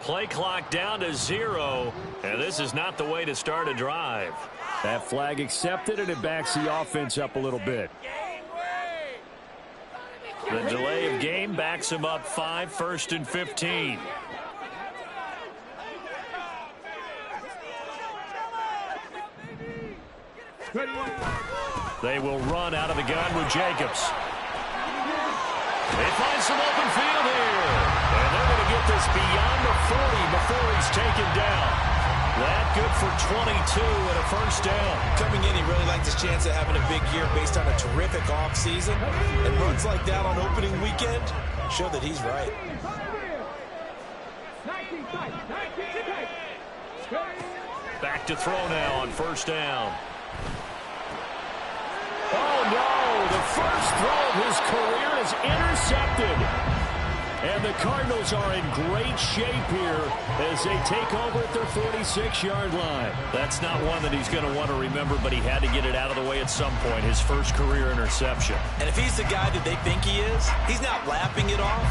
Play clock down to 0, and this is not the way to start a drive. That flag accepted, and it backs the offense up a little bit. The delay of game backs him up 5, 1st and 15. They will run out of the gun with Jacobs. They find some open field here. And they're going to get this beyond the 40 before he's taken down. That good for 22 and a first down. Coming in, he really liked his chance of having a big year based on a terrific offseason. And runs like that on opening weekend show that he's right. Back to throw now on first down. Oh, no. The first throw of his career is intercepted. And the Cardinals are in great shape here as they take over at their 46-yard line. That's not one that he's going to want to remember, but he had to get it out of the way at some point, his first career interception. And if he's the guy that they think he is, he's not lapping it off,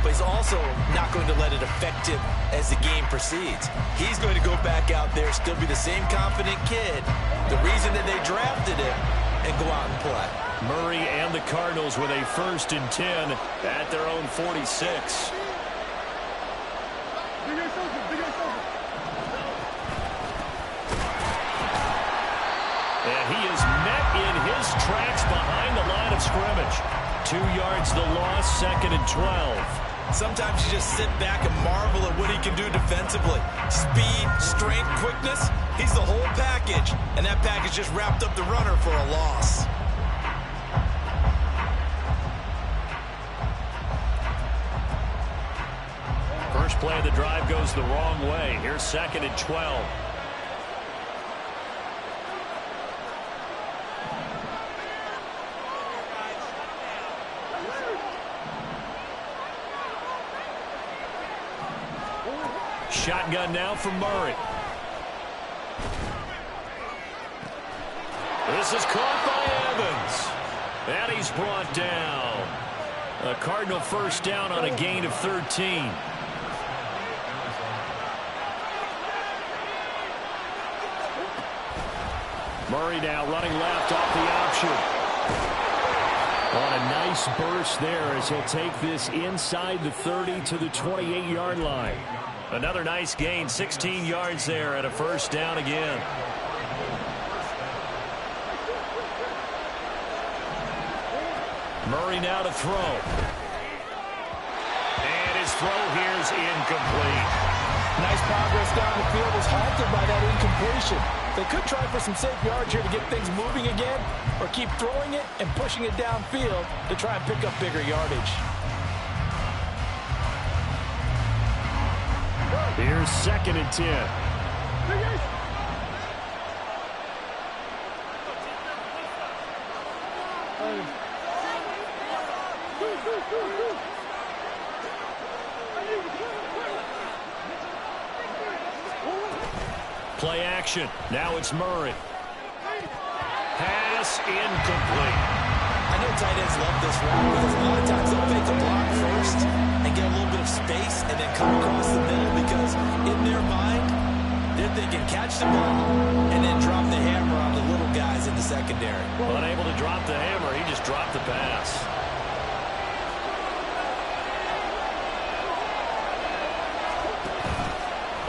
but he's also not going to let it affect him as the game proceeds. He's going to go back out there, still be the same confident kid, the reason that they drafted him, and go out and play. Murray and the Cardinals with a 1st and 10 at their own 46. And he is met in his tracks behind the line of scrimmage. 2 yards the loss, 2nd and 12. Sometimes you just sit back and marvel at what he can do defensively. Speed, strength, quickness, he's the whole package. And that package just wrapped up the runner for a loss. First play of the drive goes the wrong way. Here's 2nd and 12. Shotgun now for Murray. This is caught by Evans. And he's brought down. A Cardinal first down on a gain of 13. Murray now running left off the option. On a nice burst there as he'll take this inside the 30 to the 28-yard line. Another nice gain, 16 yards there and a first down again. Murray now to throw. And his throw here is incomplete. Nice progress down the field was halted by that incompletion. They could try for some safe yards here to get things moving again, or keep throwing it and pushing it downfield to try and pick up bigger yardage. Here's 2nd and 10. Play action. Now it's Murray. Pass incomplete. I know tight ends love this route because a lot of times they'll fake a block first and get a little bit of space and then come across the middle because in their mind, they're thinking catch the ball and then drop the hammer on the little guys in the secondary. Unable to drop the hammer, he just dropped the pass.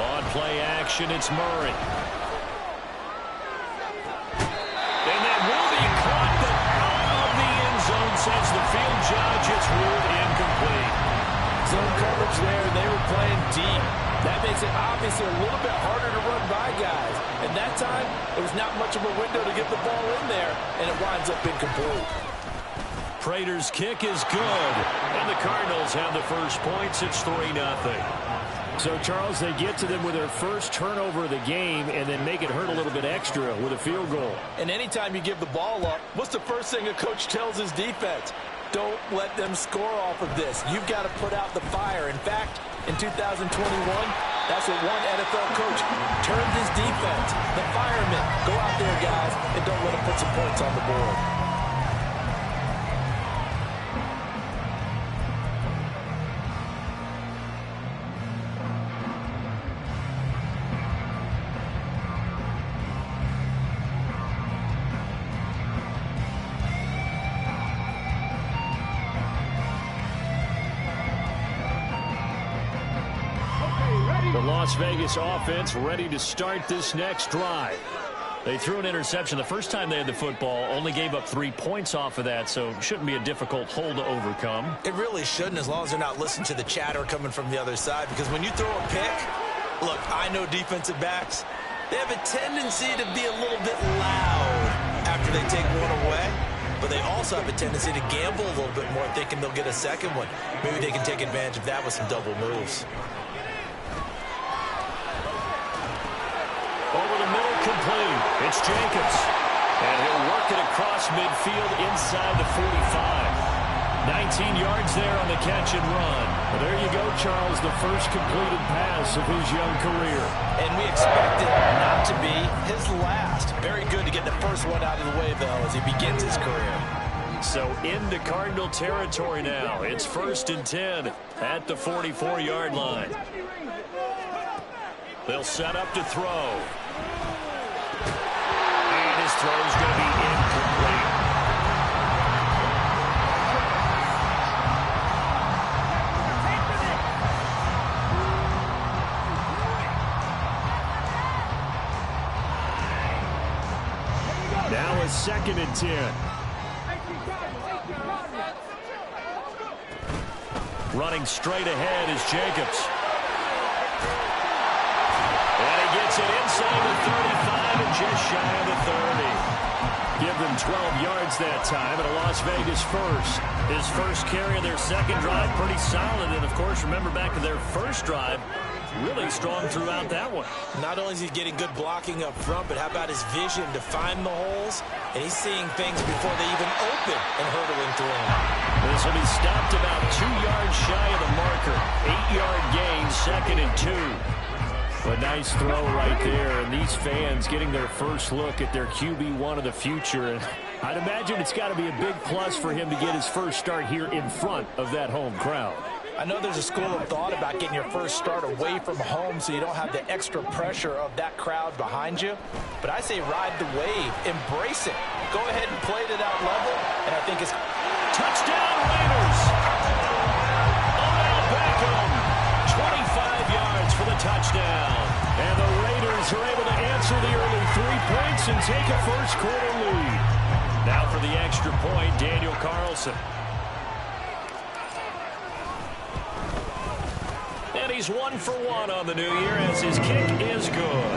On play action, it's Murray. And that will be caught, but out of the end zone, says the field judge. It's ruled incomplete. Zone coverage there, they were playing deep. That makes it obviously a little bit harder to run by guys. And that time, it was not much of a window to get the ball in there, and it winds up incomplete. Prater's kick is good, and the Cardinals have the first points. It's 3-0. So, Charles, they get to them with their first turnover of the game and then make it hurt a little bit extra with a field goal. And anytime you give the ball up, what's the first thing a coach tells his defense? Don't let them score off of this. You've got to put out the fire. In fact, in 2021, that's what one NFL coach turned his defense. The firemen. Go out there, guys, and don't let them put some points on the board. Las Vegas offense ready to start this next drive. They threw an interception the first time they had the football, only gave up 3 points off of that, so it shouldn't be a difficult hole to overcome. It really shouldn't, as long as they're not listening to the chatter coming from the other side, because when you throw a pick, look, I know defensive backs, they have a tendency to be a little bit loud after they take one away, but they also have a tendency to gamble a little bit more, thinking they'll get a second one. Maybe they can take advantage of that with some double moves. Over the middle, complete. It's Jacobs. And he'll work it across midfield inside the 45. 19 yards there on the catch and run. Well, there you go, Charles, the first completed pass of his young career. And we expect it not to be his last. Very good to get the first one out of the way, though, as he begins his career. So into Cardinal territory now. It's 1st and 10 at the 44-yard line. They'll set up to throw. And his throw is going to be incomplete. Now a 2nd and 10. Running straight ahead is Jacobs. And he gets it inside the 35 and just shy of the 30. Give them 12 yards that time and a Las Vegas first. His first carry of their second drive, pretty solid. And, of course, remember back to their first drive, really strong throughout that one. Not only is he getting good blocking up front, but how about his vision to find the holes? And he's seeing things before they even open and hurdling through them. This will be stopped about 2 yards shy of the marker. 8-yard gain, 2nd and 2. A nice throw right there, and these fans getting their first look at their QB1 of the future. And I'd imagine it's got to be a big plus for him to get his first start here in front of that home crowd. I know there's a school of thought about getting your first start away from home so you don't have the extra pressure of that crowd behind you. But I say ride the wave, embrace it. Go ahead and play it at that level, and I think it's touchdown Raiders. Odell Beckham, 25 yards for the touchdown. And the Raiders are able to answer the early 3 points and take a first quarter lead. Now for the extra point, Daniel Carlson. And he's 1 for 1 on the new year as his kick is good.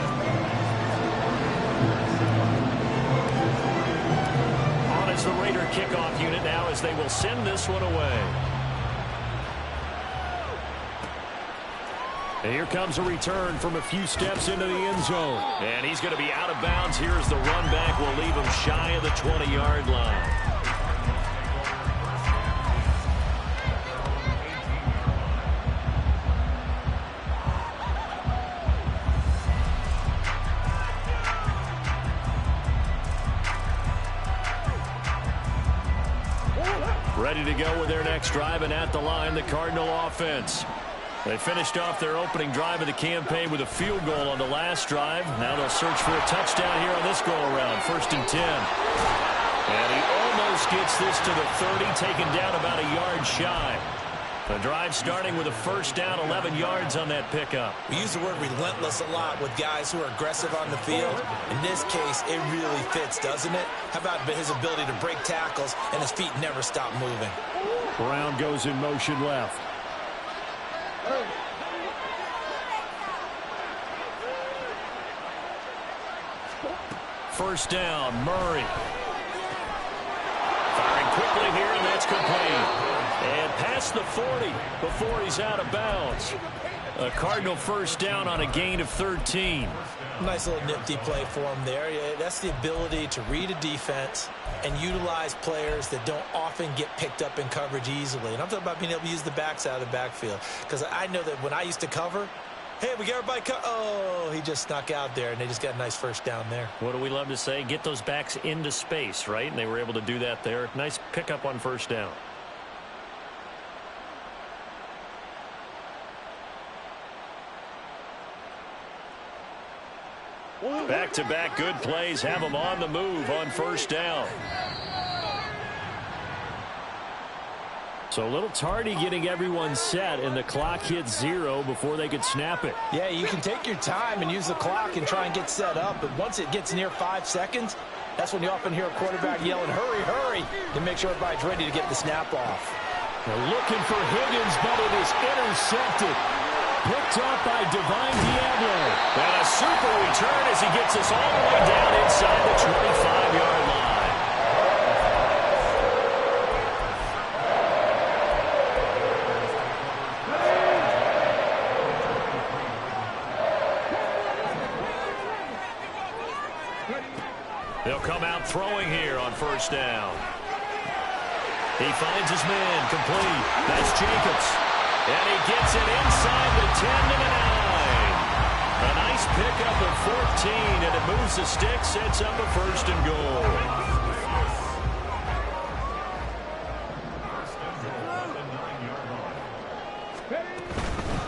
On as the Raider kickoff unit now as they will send this one away. And here comes a return from a few steps into the end zone. And he's going to be out of bounds here as the run back will leave him shy of the 20-yard line. Ready to go with their next drive, and at the line, the Cardinal offense. They finished off their opening drive of the campaign with a field goal on the last drive. Now they'll search for a touchdown here on this go-around, 1st and 10. And he almost gets this to the 30, taken down about a yard shy. The drive starting with a first down, 11 yards on that pickup. We use the word relentless a lot with guys who are aggressive on the field. In this case, it really fits, doesn't it? How about his ability to break tackles and his feet never stop moving? Brown goes in motion left. First down, Murray. Firing quickly here, and that's complete. And past the 40 before he's out of bounds. A Cardinal first down on a gain of 13. Nice little nifty play for him there. Yeah, that's the ability to read a defense and utilize players that don't often get picked up in coverage easily. And I'm talking about being able to use the backs out of the backfield. Because I know that when I used to cover, hey, we got everybody oh, he just snuck out there, and they just got a nice first down there. What do we love to say? Get those backs into space, right? And they were able to do that there. Nice pickup on first down. Back-to-back good plays have them on the move on first down. So a little tardy getting everyone set, and the clock hits 0 before they could snap it. Yeah, you can take your time and use the clock and try and get set up, but once it gets near 5 seconds, that's when you often hear a quarterback yelling, hurry, hurry, to make sure everybody's ready to get the snap off. They're looking for Higgins, but it is intercepted. Picked up by Divine Diablo. And a super return as he gets us all the way down inside the 25-yard line. They'll come out throwing here on first down. He finds his man, complete. That's Jacobs. And he gets it inside the 10 to the 9. A nice pickup of 14, and it moves the stick, sets up a first and goal.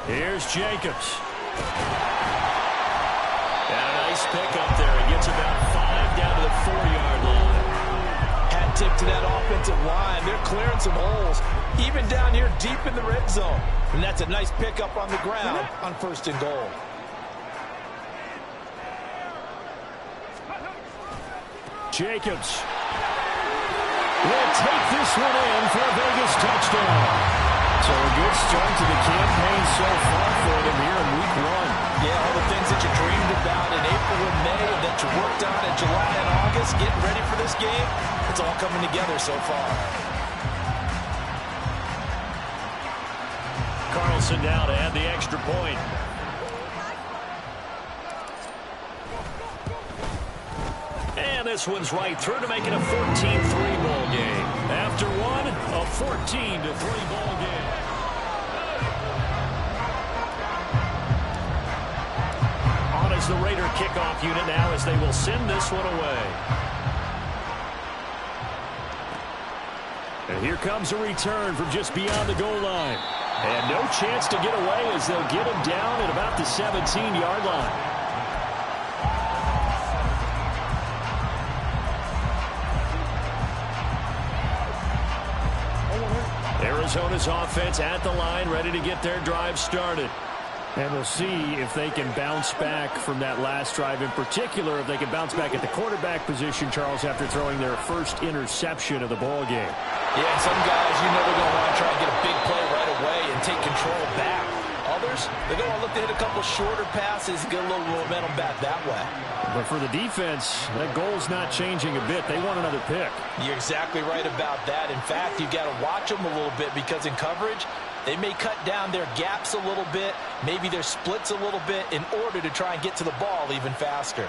Here's Jacobs. And a nice pickup there. He gets about 5 down to the 4-yard line. Hat tip to that offensive line. They're clearing some holes, even down here deep in the red zone. And that's a nice pickup on the ground on first and goal. Jacobs will take this one in for a Vegas touchdown. So a good start to the campaign so far for them here in week 1. Yeah, all the things that you dreamed about in April and May and that you worked on in July and August, getting ready for this game, it's all coming together so far. Carlson now to add the extra point. And this one's right through to make it a 14-3 ball game. After one, a 14-3 ball game. On is the Raider kickoff unit now as they will send this one away. And here comes a return from just beyond the goal line. And no chance to get away as they'll get him down at about the 17-yard line. Arizona's offense at the line, ready to get their drive started. And we'll see if they can bounce back from that last drive, in particular if they can bounce back at the quarterback position, Charles, after throwing their first interception of the ball game. Yeah, some guys, you know, they're going to want to try and get a big play right away and take control back. Others, they're going to look to hit a couple shorter passes, get a little momentum back that way. But for the defense, that goal's not changing a bit. They want another pick. You're exactly right about that. In fact, you've got to watch them a little bit because in coverage, they may cut down their gaps a little bit, maybe their splits a little bit in order to try and get to the ball even faster.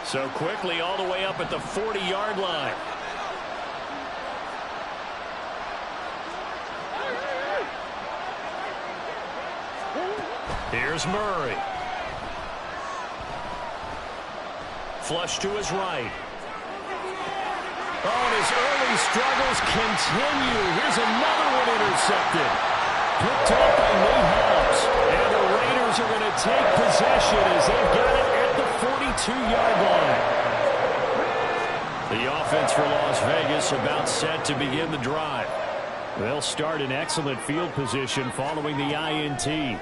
So quickly all the way up at the 40-yard line. Here's Murray. Flush to his right. Oh, and his early struggles continue. Here's another one intercepted. Picked up by Nate Hobbs. And the Raiders are going to take possession as they've got it at the 42-yard line. The offense for Las Vegas about set to begin the drive. They'll start in excellent field position following the INT.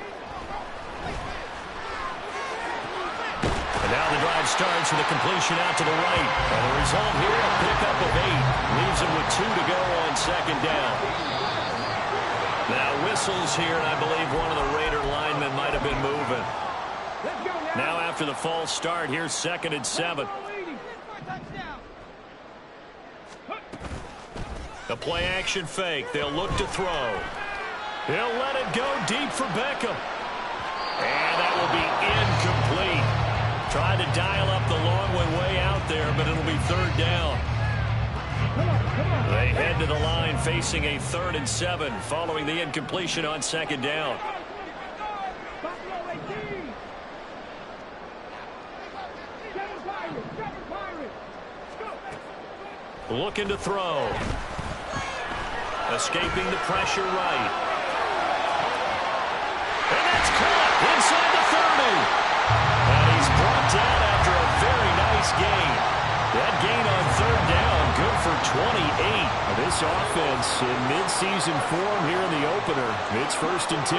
Now the drive starts with a completion out to the right. And the result here, a pickup of 8. Leaves him with 2 to go on second down. Now whistles here, and I believe one of the Raider linemen might have been moving. Now after the false start, here's 2nd and 7. The play action fake. They'll look to throw. He'll let it go deep for Beckham. And that will be incomplete. Tried to dial up the long one way out there, but it'll be 3rd down. They head to the line facing a 3rd and 7 following the incompletion on 2nd down. Looking to throw. Escaping the pressure right. And that's caught inside the 30. And he's brought down after a very nice gain. That gain on 3rd down, good for 28. This offense in midseason form here in the opener. It's 1st and 10.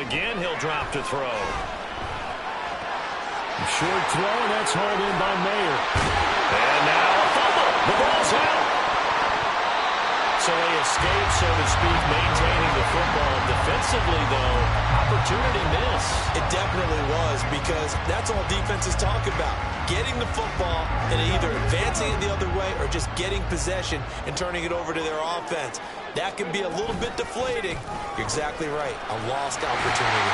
Again, he'll drop to throw. Short throw, and that's hauled in by Mayer. And now a fumble. The ball's out. So they escape, so to speak, maintaining the football. Defensively, though, opportunity miss. It definitely was, because that's all defense is talking about. Getting the football and either advancing it the other way or just getting possession and turning it over to their offense. That can be a little bit deflating. You're exactly right. A lost opportunity.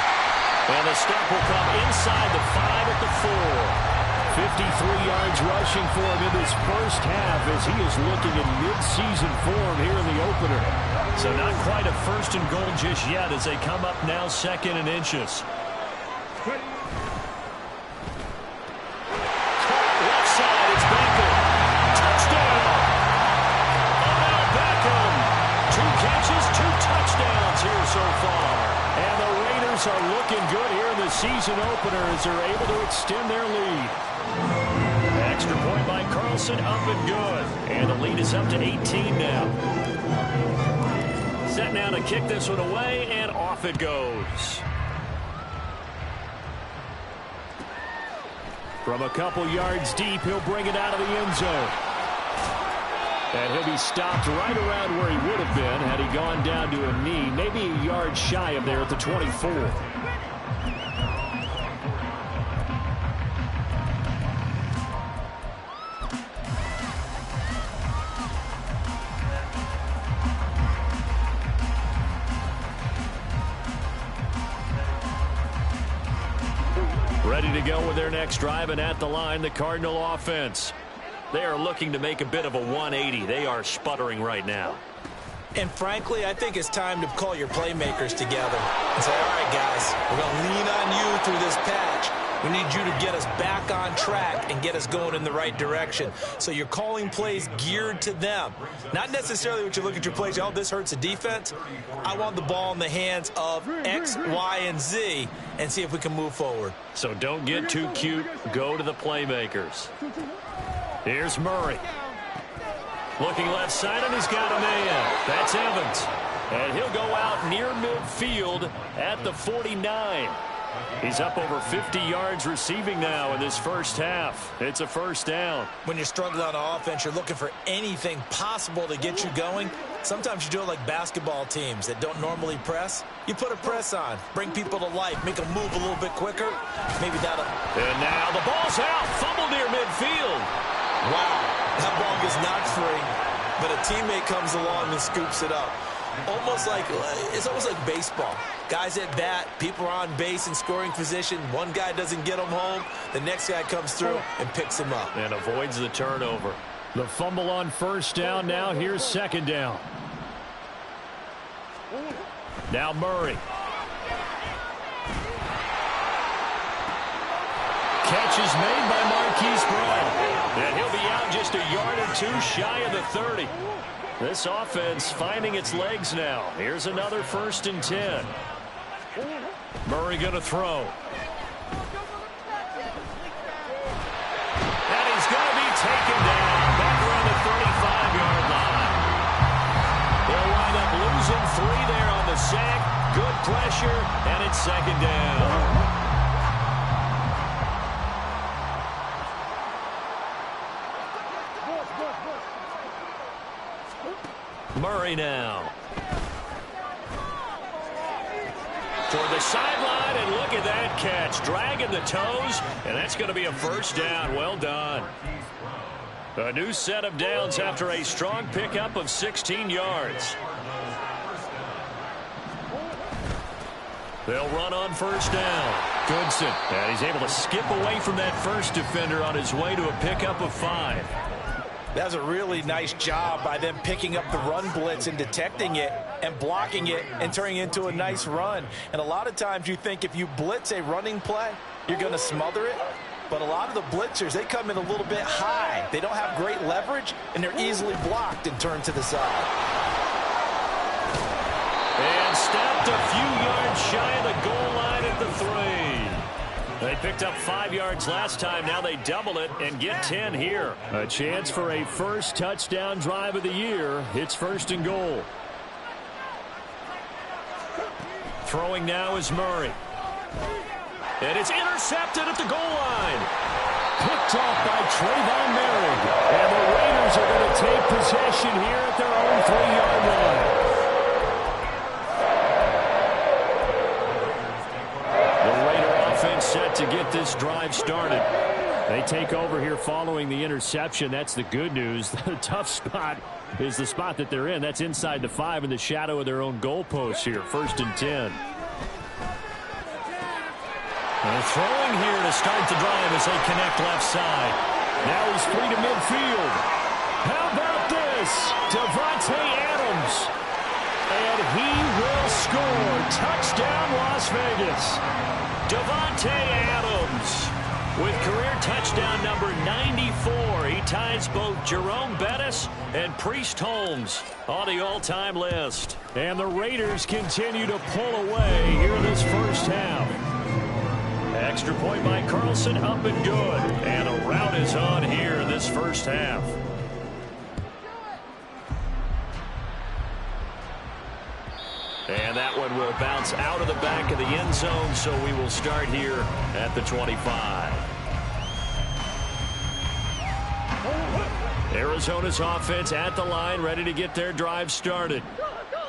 And the stop will come inside the 5 at the 4. 53 yards rushing for him in this first half as he is looking in mid-season form here in the opener. So not quite a 1st and goal just yet as they come up now 2nd and inches. Left side, it's Beckham. Touchdown! Odell Beckham. 2 catches, 2 touchdowns here so far. And the Raiders are looking good here in the season opener as they're able to extend their lead. Extra point by Carlson, up and good. And the lead is up to 18 now. Set now to kick this one away, and off it goes. From a couple yards deep, he'll bring it out of the end zone. And he'll be stopped right around where he would have been had he gone down to a knee, maybe a yard shy of there at the 24. Ready to go with their next drive, and at the line, the Cardinal offense. They are looking to make a bit of a 180. They are sputtering right now. And frankly, I think it's time to call your playmakers together and say, all right, guys, we're going to lean on you through this patch. We need you to get us back on track and get us going in the right direction. So you're calling plays geared to them. Not necessarily what you look at your plays, oh, this hurts the defense. I want the ball in the hands of X, Y, and Z and see if we can move forward. So don't get too cute. Go to the playmakers. Here's Murray. Looking left side, and he's got a man. That's Evans. And he'll go out near midfield at the 49. He's up over 50 yards receiving now in this first half. It's a 1st down. When you're struggling on offense, you're looking for anything possible to get you going. Sometimes you do it like basketball teams that don't normally press. You put a press on, bring people to life, make them move a little bit quicker. Maybe that'll... And now the ball's out. Fumble near midfield. Wow, that ball gets knocked free, but a teammate comes along and scoops it up. It's almost like baseball. Guys at bat, people are on base in scoring position. One guy doesn't get them home. The next guy comes through and picks him up. And avoids the turnover. The fumble on 1st down. Now here's 2nd down. Now Murray. Catch is made by Marquise Brown. And he'll be out just a yard or 2 shy of the 30. This offense finding its legs now. Here's another 1st and 10. Murray going to throw. And he's going to be taken down back around the 35-yard line. They'll wind up losing 3 there on the sack. Good pressure, and it's 2nd down. Murray now. Toward the sideline, and look at that catch. Dragging the toes, and that's going to be a 1st down. Well done. A new set of downs after a strong pickup of 16 yards. They'll run on 1st down. Goodson, and he's able to skip away from that first defender on his way to a pickup of 5. That was a really nice job by them picking up the run blitz and detecting it and blocking it and turning it into a nice run. And a lot of times you think if you blitz a running play, you're going to smother it. But a lot of the blitzers, they come in a little bit high. They don't have great leverage, and they're easily blocked and turned to the side. And stopped a few yards shy of the goal line at the 3. They picked up 5 yards last time. Now they double it and get 10 here. A chance for a first touchdown drive of the year. It's 1st and goal. Throwing now is Murray. And it's intercepted at the goal line. Picked off by Trayvon Merrick. And the Raiders are going to take possession here at their own 3-yard line. The Raider offense set to get this drive started. They take over here following the interception. That's the good news. The tough spot is the spot that they're in. That's inside the 5 in the shadow of their own goalpost here. 1st and 10. They're throwing here to start the drive as they connect left side. Now he's free to midfield. How about this? Davante Adams. And he will score. Touchdown, Las Vegas. Davante Adams with career touchdown number 94. He ties both Jerome Bettis and Priest Holmes on the all-time list. And the Raiders continue to pull away here in this first half. Extra point by Carlson, up and good. And a rout is on here in this first half. And that one will bounce out of the back of the end zone, so we will start here at the 25. Arizona's offense at the line, ready to get their drive started.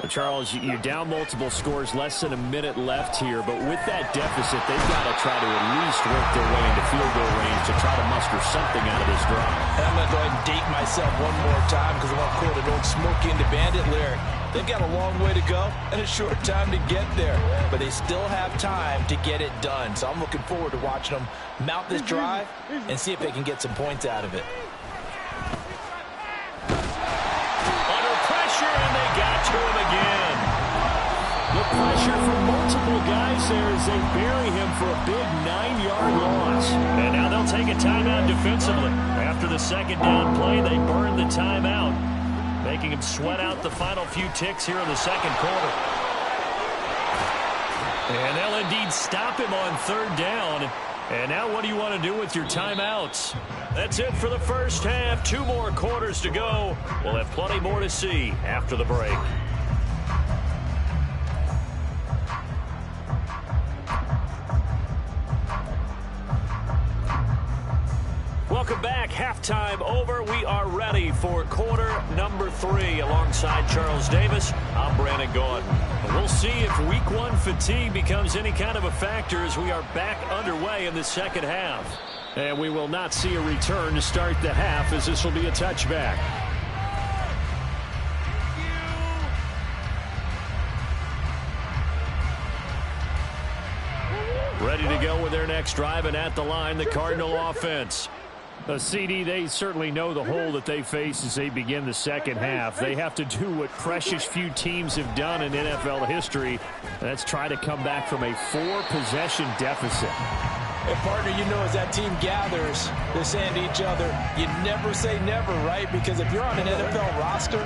Charles, you're down multiple scores, less than a minute left here, but with that deficit, they've got to try to at least work their way into field goal range to try to muster something out of this drive. And I'm going to go ahead and date myself one more time because I want to quote an old Smokey and the Bandit lyric. They've got a long way to go and a short time to get there, but they still have time to get it done. So I'm looking forward to watching them mount this drive and see if they can get some points out of it. The pressure from multiple guys there as they bury him for a big 9-yard loss. And now they'll take a timeout defensively. After the second down play, they burn the timeout, making him sweat out the final few ticks here in the second quarter. And they'll indeed stop him on 3rd down. And now what do you want to do with your timeouts? That's it for the first half. 2 more quarters to go. We'll have plenty more to see after the break. Welcome back. Halftime over. We are ready for quarter number 3. Alongside Charles Davis, I'm Brandon Gaudin. We'll see if week 1 fatigue becomes any kind of a factor as we are back underway in the second half. And we will not see a return to start the half as this will be a touchback. Ready to go with their next drive, and at the line, the Cardinal offense. CD, they certainly know the hole that they face as they begin the second half. They have to do what precious few teams have done in NFL history. That's try to come back from a 4-possession deficit. And partner, you know, as that team gathers, they're saying to each other, you never say never, right? Because if you're on an NFL roster,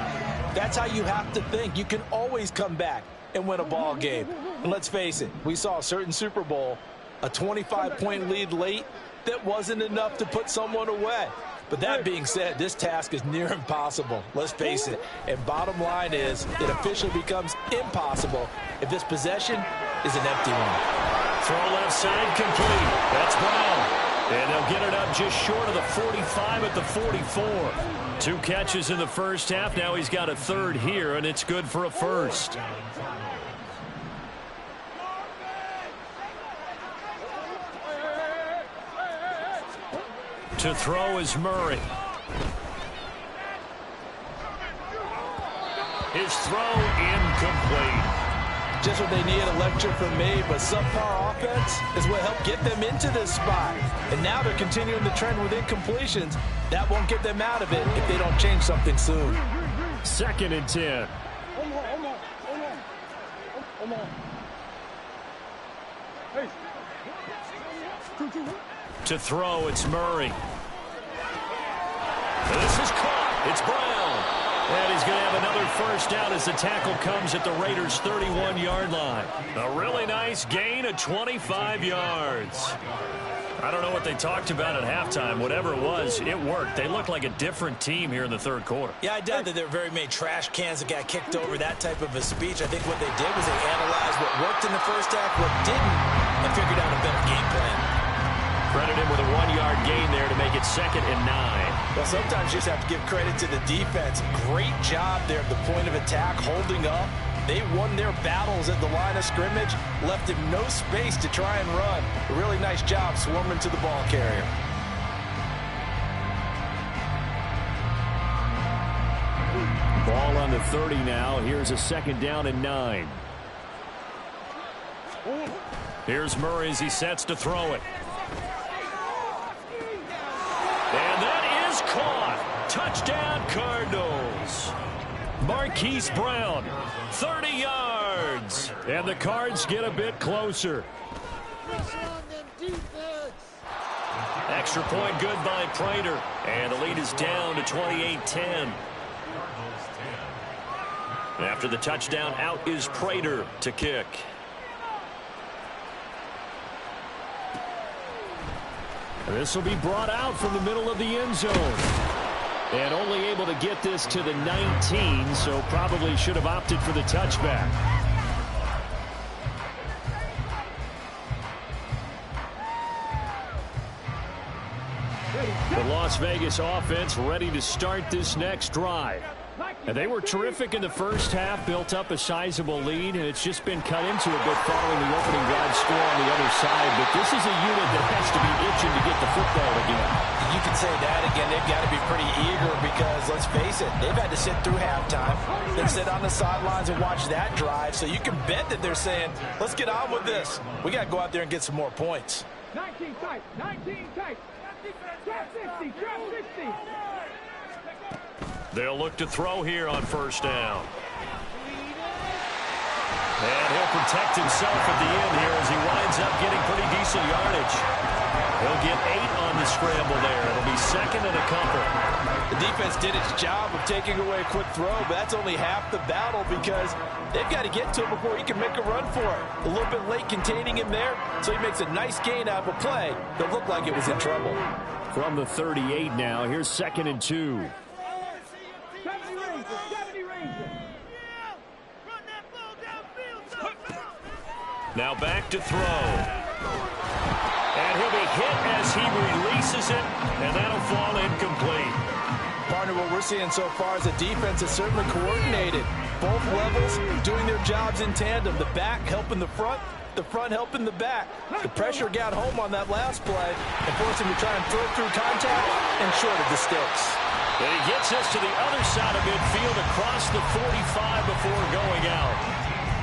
that's how you have to think. You can always come back and win a ball game. And let's face it, we saw a certain Super Bowl, a 25-point lead late, that wasn't enough to put someone away. But that being said, this task is near impossible. Let's face it. And bottom line is, it officially becomes impossible if this possession is an empty one. Throw left side complete. That's Brown. And they'll get it up just short of the 45 at the 44. 2 catches in the first half. Now he's got a 3rd here, and it's good for a 1st. To throw is Murray. His throw incomplete. Just what they need, a lecture from me, but subpar offense is what helped get them into this spot. And now they're continuing the trend with incompletions. That won't get them out of it if they don't change something soon. 2nd and 10. To throw, it's Murray. This is caught. It's Brown. And he's going to have another first down as the tackle comes at the Raiders' 31-yard line. A really nice gain of 25 yards. I don't know what they talked about at halftime. Whatever it was, it worked. They looked like a different team here in the third quarter. Yeah, I doubt that there were very many trash cans that got kicked over, that type of a speech. I think what they did was they analyzed what worked in the first half, what didn't, and figured out a better game plan. Credit him with a 1-yard gain there to make it 2nd and 9. Well, sometimes you just have to give credit to the defense. Great job there at the point of attack, holding up. They won their battles at the line of scrimmage, left him no space to try and run. A really nice job swarming to the ball carrier. Ball on the 30 now. Here's a 2nd down and 9. Here's Murray as he sets to throw it. And that is caught. Touchdown, Cardinals. Marquise Brown, 30 yards. And the Cards get a bit closer. Extra point good by Prater. And the lead is down to 28-10. After the touchdown, out is Prater to kick. This will be brought out from the middle of the end zone. And only able to get this to the 19, so probably should have opted for the touchback. The Las Vegas offense ready to start this next drive. And they were terrific in the first half, built up a sizable lead, and it's just been cut into a bit following the opening drive score on the other side. But this is a unit that has to be itching to get the football again. You can say that again. They've got to be pretty eager because, let's face it, they've had to sit through halftime, then sit on the sidelines and watch that drive. So you can bet that they're saying, let's get on with this. We got to go out there and get some more points. 19 tight, 19 tight. Drop 50, drop 50. They'll look to throw here on first down. And he'll protect himself at the end here as he winds up getting pretty decent yardage. He'll get 8 on the scramble there. It'll be 2nd and a couple. The defense did its job of taking away a quick throw, but that's only half the battle because they've got to get to him before he can make a run for it. A little bit late containing him there, so he makes a nice gain out of a play that looked like it was in trouble. From the 38 now, here's 2nd and 2. Now back to throw. And he'll be hit as he releases it, and that'll fall incomplete. Partner, what we're seeing so far is the defense is certainly coordinated. Both levels doing their jobs in tandem. The back helping the front helping the back. The pressure got home on that last play and forced him to try and throw through contact and short of the sticks. And he gets us to the other side of midfield across the 45 before going out.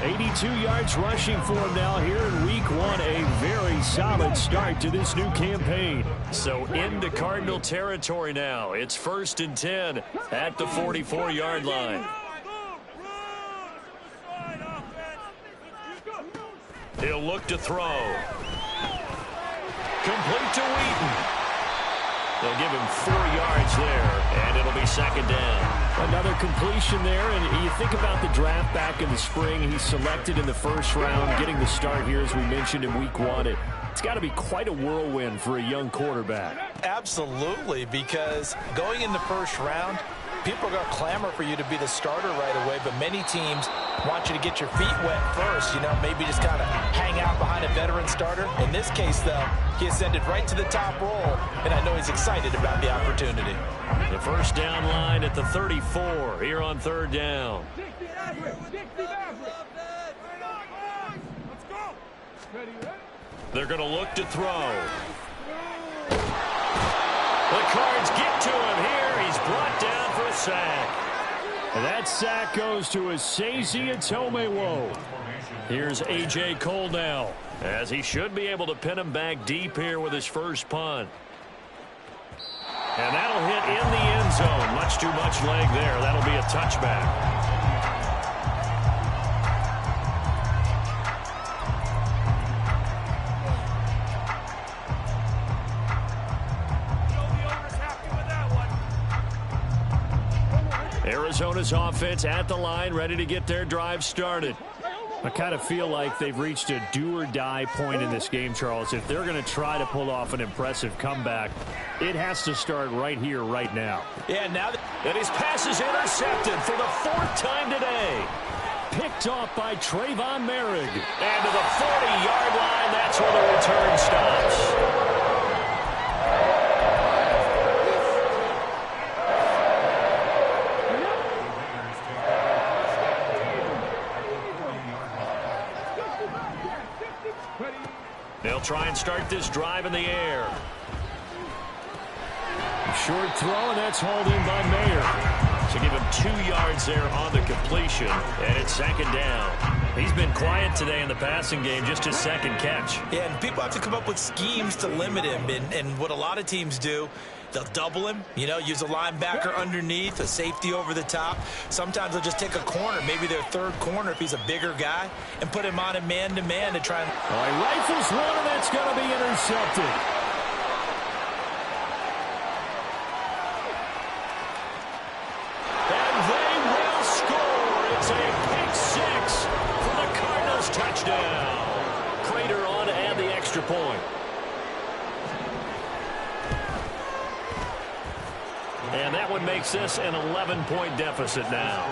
82 yards rushing for him now here in week 1. A very solid start to this new campaign. So into Cardinal territory now. It's 1st and 10 at the 44-yard line. He'll look to throw. Complete to Wheaton. They'll give him 4 yards there, and it'll be 2nd down. Another completion there, and you think about the draft back in the spring. He's selected in the first round, getting the start here, as we mentioned, in week 1. It's got to be quite a whirlwind for a young quarterback. Absolutely, because going in the first round, people are going to clamor for you to be the starter right away, but many teams want you to get your feet wet first, maybe just kind of hang out behind a veteran starter. In this case, though, he ascended right to the top role, and I know he's excited about the opportunity. The first down line at the 34 here on 3rd down. They're going to look to throw. The Cards get to him here. He's brought down for a sack. That sack goes to Esezi Otomewo. Here's A.J. Cole now, as he should be able to pin him back deep here with his first punt. And that'll hit in the end zone. Much too much leg there. That'll be a touchback. Arizona's offense at the line, ready to get their drive started. I kind of feel like they've reached a do-or-die point in this game, Charles. If they're going to try to pull off an impressive comeback, it has to start right here, right now. Yeah, now that his pass is intercepted for the 4th time today. Picked off by Trayvon Merrick. And to the 40-yard line, that's where the return stops. They'll try and start this drive in the air. Short throw, and that's hauled in by Mayer. So give him 2 yards there on the completion, and it's 2nd down. He's been quiet today in the passing game, just his 2nd catch. Yeah, and people have to come up with schemes to limit him, and what a lot of teams do, they'll double him, use a linebacker underneath, a safety over the top. Sometimes they'll just take a corner, maybe their 3rd corner if he's a bigger guy, and put him on a man-to-man to try and... All right, rifles one, and that's going to be intercepted. And they will score. It's a pick 6 for the Cardinals touchdown. Prater on to add the extra point. And that one makes this an 11-point deficit now.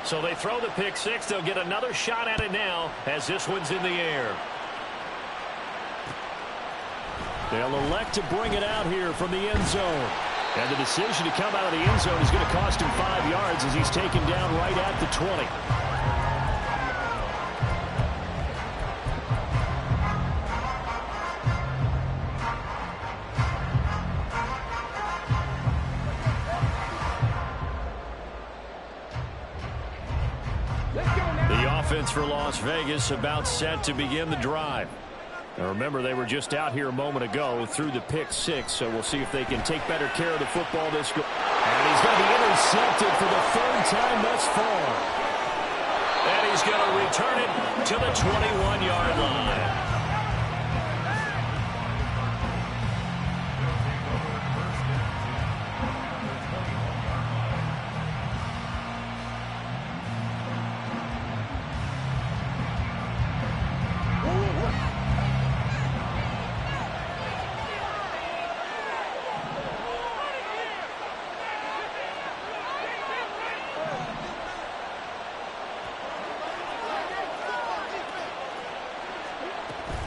So they throw the pick 6. They'll get another shot at it now as this one's in the air. They'll elect to bring it out here from the end zone. And the decision to come out of the end zone is going to cost him 5 yards as he's taken down right at the 20. The offense for Las Vegas about set to begin the drive. Now remember, they were just out here a moment ago through the pick 6, so we'll see if they can take better care of the football this go. And he's going to be intercepted for the 3rd time thus far. And he's going to return it to the 21-yard line.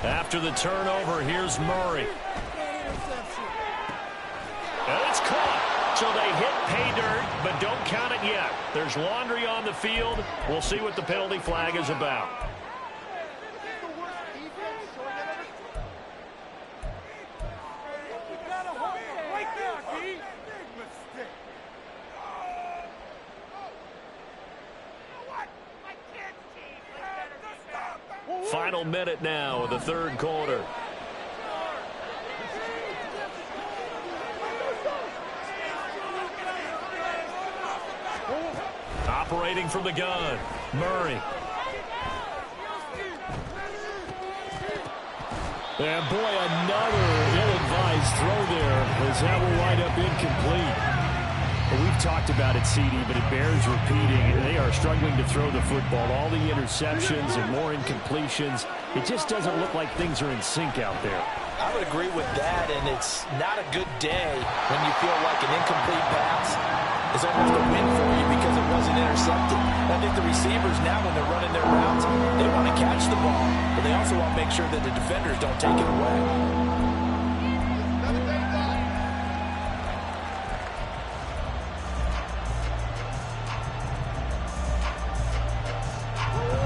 After the turnover, here's Murray. And it's caught. So they hit pay dirt, but don't count it yet. There's laundry on the field. We'll see what the penalty flag is about. Final minute now of the 3rd quarter. Operating from the gun, Murray. And boy, another ill-advised throw there as that will wind up incomplete. Well, we've talked about it, CD, but it bears repeating. They are struggling to throw the football. All the interceptions and more incompletions. It just doesn't look like things are in sync out there. I would agree with that, and it's not a good day when you feel like an incomplete pass is almost a win for you because it wasn't intercepted. I think the receivers now, when they're running their routes, they want to catch the ball, but they also want to make sure that the defenders don't take it away.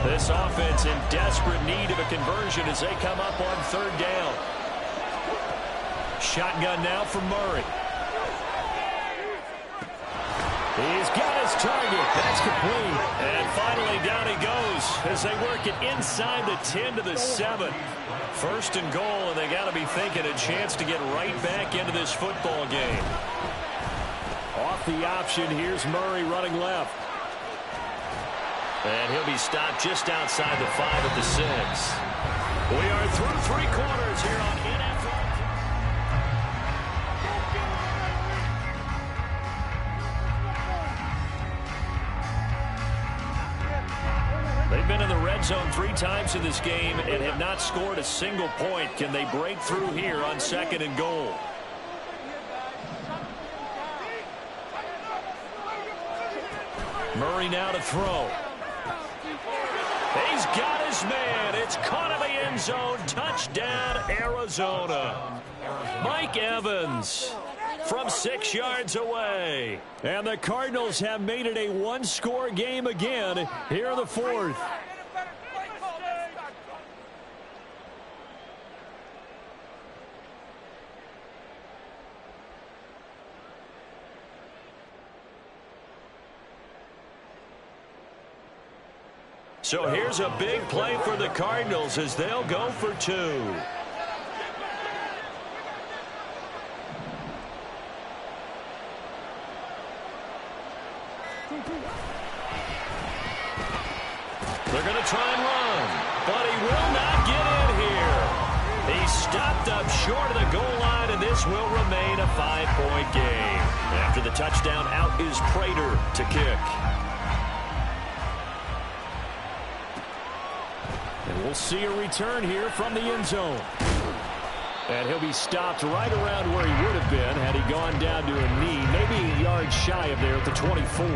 This offense in desperate need of a conversion as they come up on 3rd down. Shotgun now for Murray. He's got his target. That's complete. And finally down he goes as they work it inside the 10 to the 7. 1st and goal, and they got to be thinking a chance to get right back into this football game. Off the option, here's Murray running left. And he'll be stopped just outside the 5 at the 6. We are through 3 quarters here on NFL. They've been in the red zone 3 times in this game and have not scored a single point. Can they break through here on 2nd and goal? Murray now to throw. He's got his man. It's caught in the end zone. Touchdown, Arizona. Mike Evans from 6 yards away. And the Cardinals have made it a one-score game again here in the 4th. So here's a big play for the Cardinals as they'll go for 2. They're going to try and run, but he will not get in here. He's stopped up short of the goal line, and this will remain a 5-point game. After the touchdown, out is Prater to kick. And we'll see a return here from the end zone. And he'll be stopped right around where he would have been had he gone down to a knee, maybe a yard shy of there at the 24.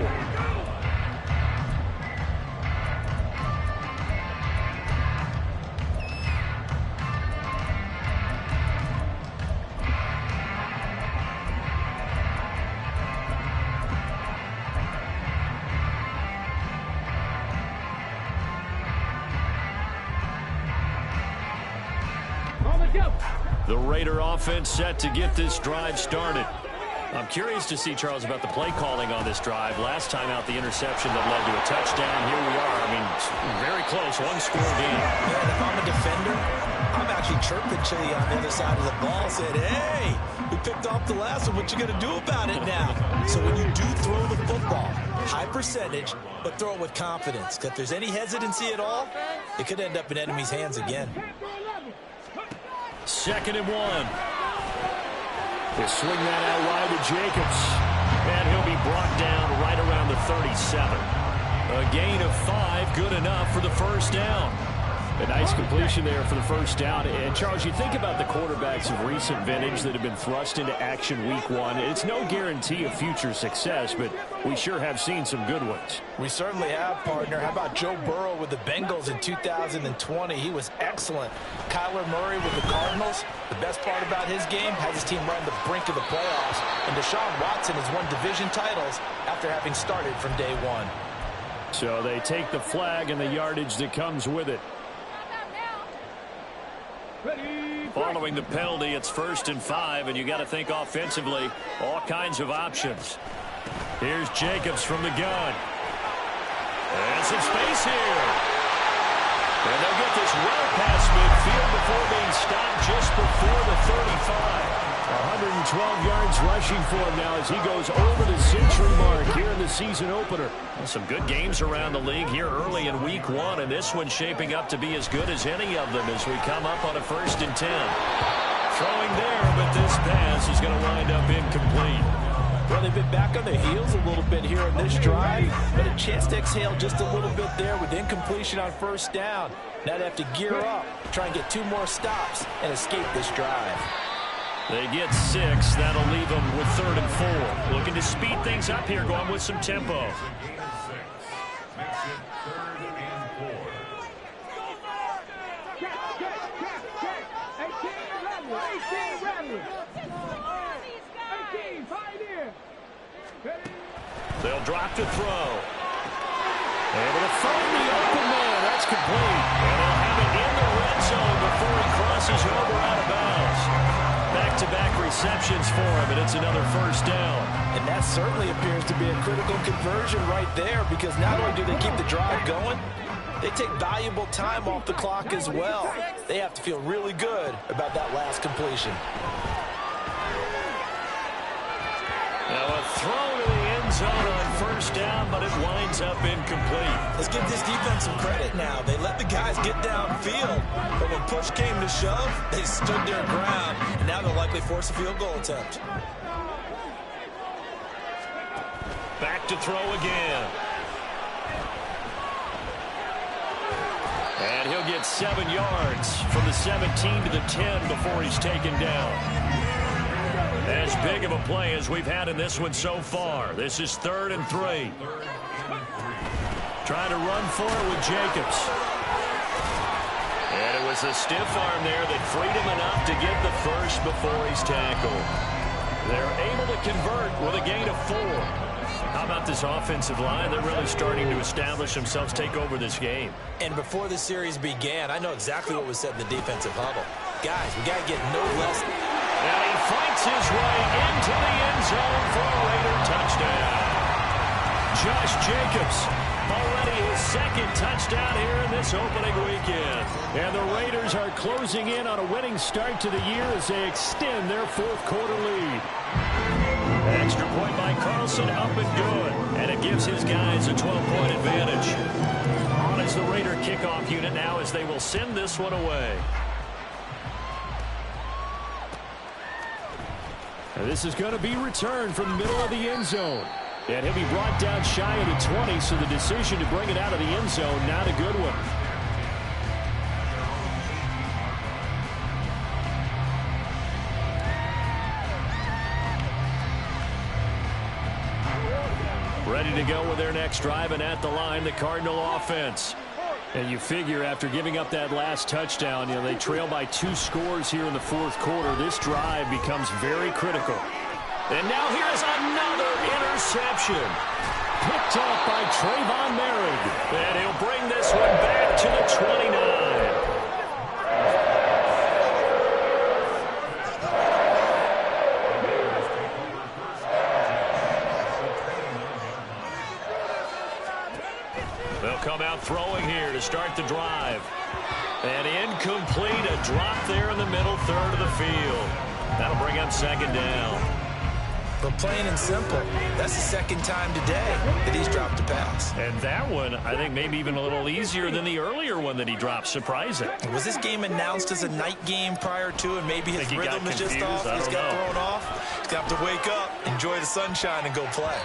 The Raider offense set to get this drive started. I'm curious to see, Charles, about the play calling on this drive. Last time out, the interception that led to a touchdown. Here we are. I mean, very close, one-score game. Man, if I'm a defender, I'm actually chirping Chili on the other side of the ball, said, hey, we picked off the last one. What you going to do about it now? So when you do throw the football, high percentage, but throw it with confidence. If there's any hesitancy at all, it could end up in enemy's hands again. 2nd and 1. They swing that out wide to Jacobs. And he'll be brought down right around the 37. A gain of 5, good enough for the first down. A nice completion there for the first down. And, Charles, you think about the quarterbacks of recent vintage that have been thrust into action week 1. It's no guarantee of future success, but we sure have seen some good ones. We certainly have, partner. How about Joe Burrow with the Bengals in 2020? He was excellent. Kyler Murray with the Cardinals. The best part about his game, has his team right on the brink of the playoffs. And Deshaun Watson has won division titles after having started from day 1. So they take the flag and the yardage that comes with it. Following the penalty, it's 1st and 5, and you got to think offensively, all kinds of options. Here's Jacobs from the gun. And some space here. And they'll get this well past midfield before being stopped just before the 35. 112 yards rushing for him now as he goes over the century mark here in the season opener. Well, some good games around the league here early in week 1, and this one's shaping up to be as good as any of them as we come up on a 1st and 10. Throwing there, but this pass is going to wind up incomplete. Well, they've been back on their heels a little bit here in this drive, but a chance to exhale just a little bit there with incompletion on 1st down. Now they have to gear up, try and get 2 more stops, and escape this drive. They get 6. That'll leave them with 3rd and 4. Looking to speed things up here, going with some tempo. They'll drop to throw. Able to find the open man. That's complete. And they'll have it in the red zone before he crosses over out of bounds. Back-to-back receptions for him, and it's another 1st down. And that certainly appears to be a critical conversion right there, because not only do they keep the drive going, they take valuable time off the clock as well. They have to feel really good about that last completion. Now a throw to the end zone on first down, but it winds up incomplete. Let's give this defense some credit now. They let the guys get downfield, but when push came to shove, they stood their ground, and now they'll likely force a field goal attempt. Back to throw again. And he'll get 7 yards from the 17 to the 10 before he's taken down. As big of a play as we've had in this one so far. This is 3rd and 3. Trying to run for it with Jacobs. And it was a stiff arm there that freed him enough to get the first before he's tackled. They're able to convert with a gain of 4. How about this offensive line? They're really starting to establish themselves, take over this game. And before the series began, I know exactly what was said in the defensive huddle. Guys, we got to get no less. And he fights his way into the end zone for a Raider touchdown. Josh Jacobs, already his 2nd touchdown here in this opening weekend. And the Raiders are closing in on a winning start to the year as they extend their 4th quarter lead. Extra point by Carlson, up and good. And it gives his guys a 12-point advantage. On is the Raider kickoff unit now as they will send this one away. And this is going to be returned from the middle of the end zone. And he'll be brought down shy of the 20, so the decision to bring it out of the end zone, not a good one. Ready to go with their next drive, and at the line, the Cardinal offense. And you figure after giving up that last touchdown, they trail by 2 scores here in the 4th quarter. This drive becomes very critical. And now here's another interception. Picked up by Trayvon Merrick. And he'll bring this one back to the 29. They'll come out throwing here to start the drive. And incomplete, a drop there in the middle 3rd of the field. That'll bring up 2nd down. But plain and simple, that's the 2nd time today that he's dropped a pass. And that one, I think, maybe even a little easier than the earlier one that he dropped. Surprising. Was this game announced as a night game prior to, and maybe his rhythm is just off? He's got thrown off. He's got to wake up, enjoy the sunshine, and go play.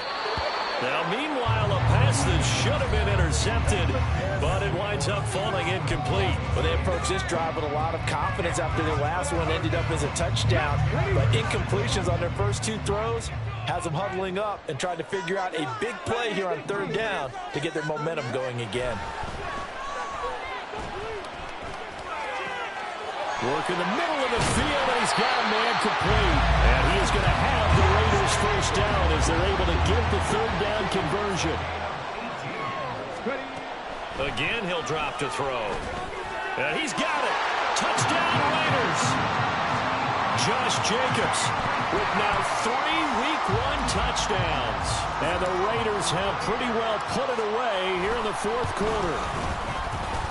Now, meanwhile, a pass that should have been intercepted, but it winds up falling incomplete. Well, they approached this drive with a lot of confidence after their last one ended up as a touchdown. But incompletions on their first 2 throws has them huddling up and trying to figure out a big play here on 3rd down to get their momentum going again. Work in the middle of the field, and he's got a man complete. And he is going to have the Raiders first down as they're able to get the 3rd down conversion. Again, he'll drop to throw. And he's got it. Touchdown, Raiders. Josh Jacobs with now 3 Week 1 touchdowns. And the Raiders have pretty well put it away here in the 4th quarter.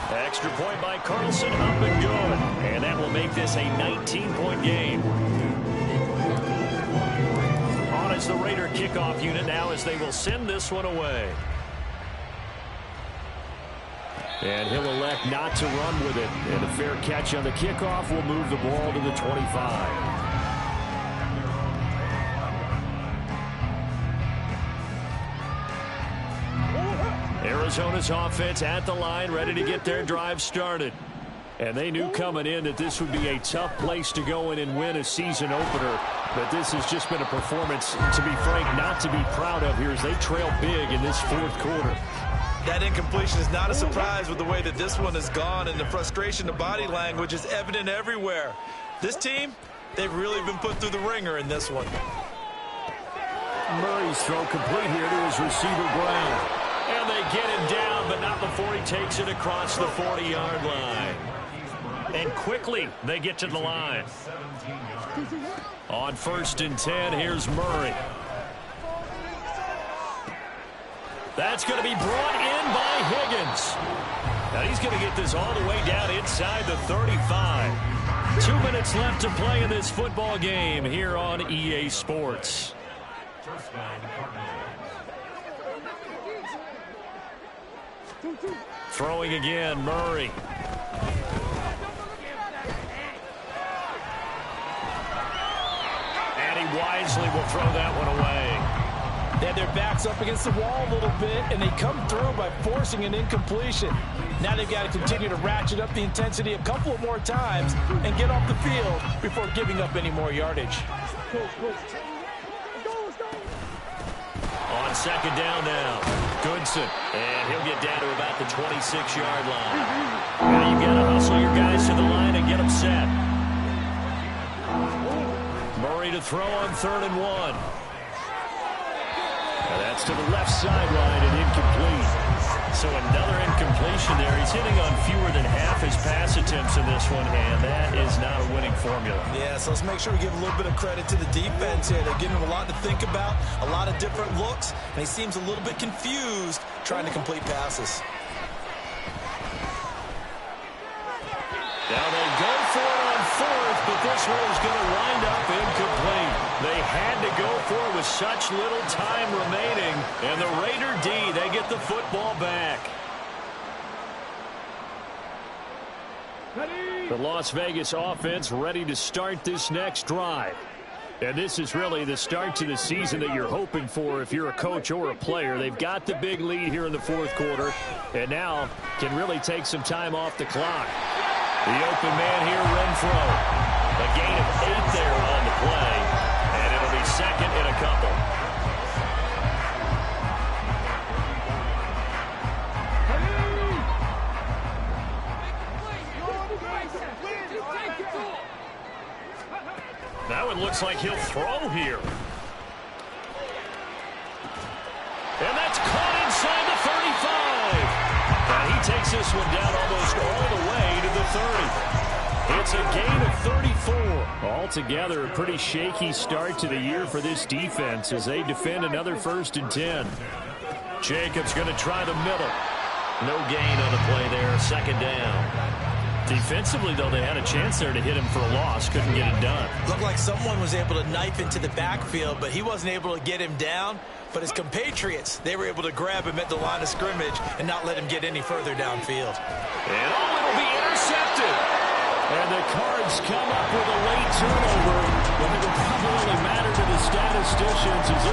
Extra point by Carlson, up and good. And that will make this a 19-point game. On is the Raider kickoff unit now as they will send this one away. And he'll elect not to run with it. And a fair catch on the kickoff will move the ball to the 25. Arizona's offense at the line, ready to get their drive started. And they knew coming in that this would be a tough place to go in and win a season opener. But this has just been a performance, to be frank, not to be proud of here as they trail big in this 4th quarter. That incompletion is not a surprise with the way that this one has gone, and the frustration, the body language is evident everywhere. This team, they've really been put through the ringer in this one. Murray's throw complete here to his receiver, Brown. And they get him down, but not before he takes it across the 40-yard line. And quickly, they get to the line. On 1st and 10, here's Murray. That's going to be brought in by Higgins. Now he's going to get this all the way down inside the 35. 2 minutes left to play in this football game here on EA Sports. Throwing again, Murray. And he wisely will throw that one away. They had their backs up against the wall a little bit, and they come through by forcing an incompletion. Now they've got to continue to ratchet up the intensity a couple of more times and get off the field before giving up any more yardage. On second down now, Goodson. And he'll get down to about the 26-yard line. Now you've got to hustle your guys to the line and get them set. Murray to throw on 3rd and 1. And that's to the left sideline and incomplete. So another incompletion there. He's hitting on fewer than half his pass attempts in this one, and that is not a winning formula. Yeah, so let's make sure we give a little bit of credit to the defense here. They're giving him a lot to think about, a lot of different looks, and he seems a little bit confused trying to complete passes. Now they go for it on 4th, but this one is going to wind up incomplete. They had to go for it with such little time remaining. And the Raider D, they get the football back. The Las Vegas offense ready to start this next drive. And this is really the start to the season that you're hoping for if you're a coach or a player. They've got the big lead here in the 4th quarter, and now can really take some time off the clock. The open man here, Renfro. A gain of 8 there on the play, and it'll be 2nd and a couple. Now it looks like he'll throw here. And that's caught inside the 35. And he takes this one down almost all the way to the 30. It's a gain of 34. Altogether, a pretty shaky start to the year for this defense as they defend another 1st and 10. Jacobs going to try the middle. No gain on the play there, 2nd down. Defensively, though, they had a chance there to hit him for a loss. Couldn't get it done. Looked like someone was able to knife into the backfield, but he wasn't able to get him down. But his compatriots, they were able to grab him at the line of scrimmage and not let him get any further downfield. And it'll be intercepted. And the Cards come up with a late turnover, but it will probably matter to the statisticians as this